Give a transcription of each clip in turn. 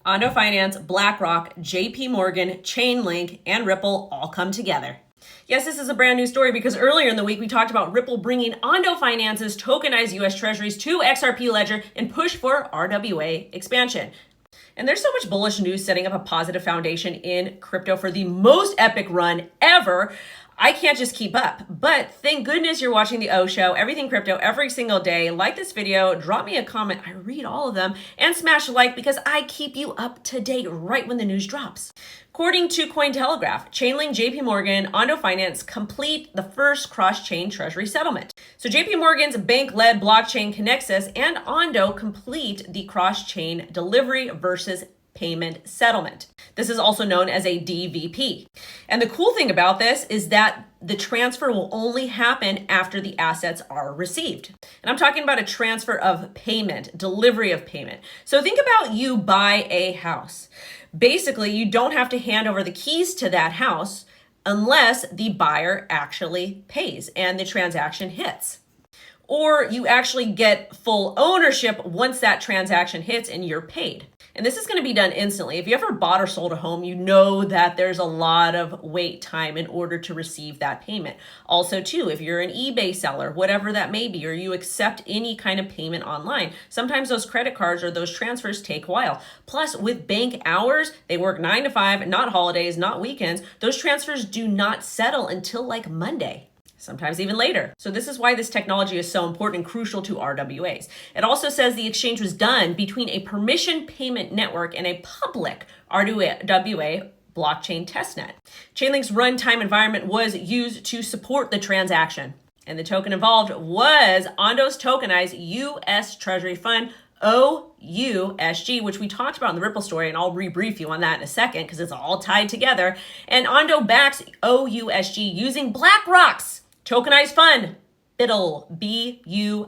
Ondo Finance, Blackrock, JP Morgan, CHAINLINK, and Ripple all come together. Yes, this is a brand new story because earlier in the week we talked about Ripple bringing Ondo Finance's tokenized US Treasuries to XRP Ledger and push for RWA expansion. And there's so much bullish news setting up a positive foundation in crypto for the most epic run ever. I can't just keep up, but thank goodness you're watching the O Show, everything crypto every single day. Like this video, drop me a comment, I read all of them, and smash like because I keep you up to date right when the news drops. According to Cointelegraph, Chainlink, JP Morgan, Ondo Finance complete the first cross-chain treasury settlement. So JP Morgan's bank-led blockchain Connexus and Ondo complete the cross-chain delivery versus payment settlement. This is also known as a DVP. And the cool thing about this is that the transfer will only happen after the assets are received. And I'm talking about a transfer of payment, delivery of payment. So think about you buy a house. Basically, you don't have to hand over the keys to that house unless the buyer actually pays and the transaction hits. Or you actually get full ownership once that transaction hits and you're paid. And this is going to be done instantly. If you ever bought or sold a home, you know that there's a lot of wait time in order to receive that payment. Also, too, if you're an eBay seller, whatever that may be, or you accept any kind of payment online, sometimes those credit cards or those transfers take a while. Plus, with bank hours, they work 9 to 5, not holidays, not weekends. Those transfers do not settle until like Monday. Sometimes even later. So this is why this technology is so important and crucial to RWAs. It also says the exchange was done between a permission payment network and a public RWA blockchain testnet. Chainlink's runtime environment was used to support the transaction. And the token involved was Ondo's tokenized US Treasury Fund, OUSG, which we talked about in the Ripple story, and I'll rebrief you on that in a second because it's all tied together. And Ondo backs OUSG using Blackrock's tokenized fund, BUIDL, B-U-I-D-L.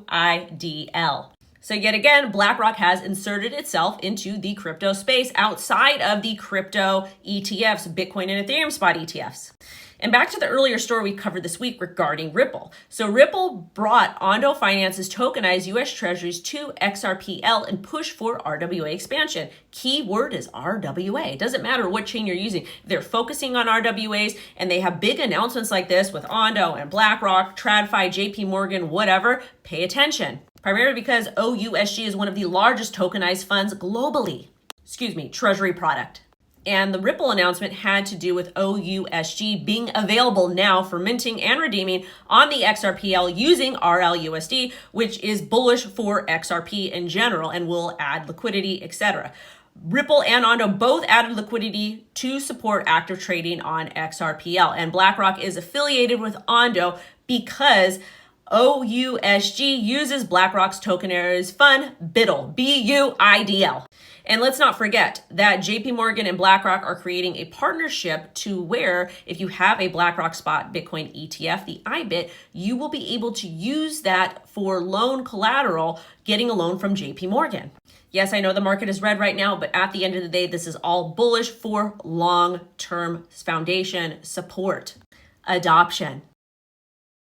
So yet again, BlackRock has inserted itself into the crypto space outside of the crypto ETFs, Bitcoin and Ethereum spot ETFs. And back to the earlier story we covered this week regarding Ripple. So Ripple brought Ondo Finance's tokenized US Treasuries to XRPL and pushed for RWA expansion. Key word is RWA. It doesn't matter what chain you're using. They're focusing on RWAs and they have big announcements like this with Ondo and BlackRock, TradFi, JP Morgan, whatever. Pay attention. Primarily because OUSG is one of the largest tokenized funds globally. Treasury product. And the Ripple announcement had to do with OUSG being available now for minting and redeeming on the XRPL using RLUSD, which is bullish for XRP in general and will add liquidity, etc. Ripple and Ondo both added liquidity to support active trading on XRPL. And BlackRock is affiliated with Ondo because OUSG uses BlackRock's tokenized fund, BUIDL, B-U-I-D-L. And let's not forget that JP Morgan and BlackRock are creating a partnership to where if you have a BlackRock spot Bitcoin ETF, the IBIT, you will be able to use that for loan collateral, getting a loan from JP Morgan. Yes, I know the market is red right now, but at the end of the day, this is all bullish for long-term foundation support, adoption.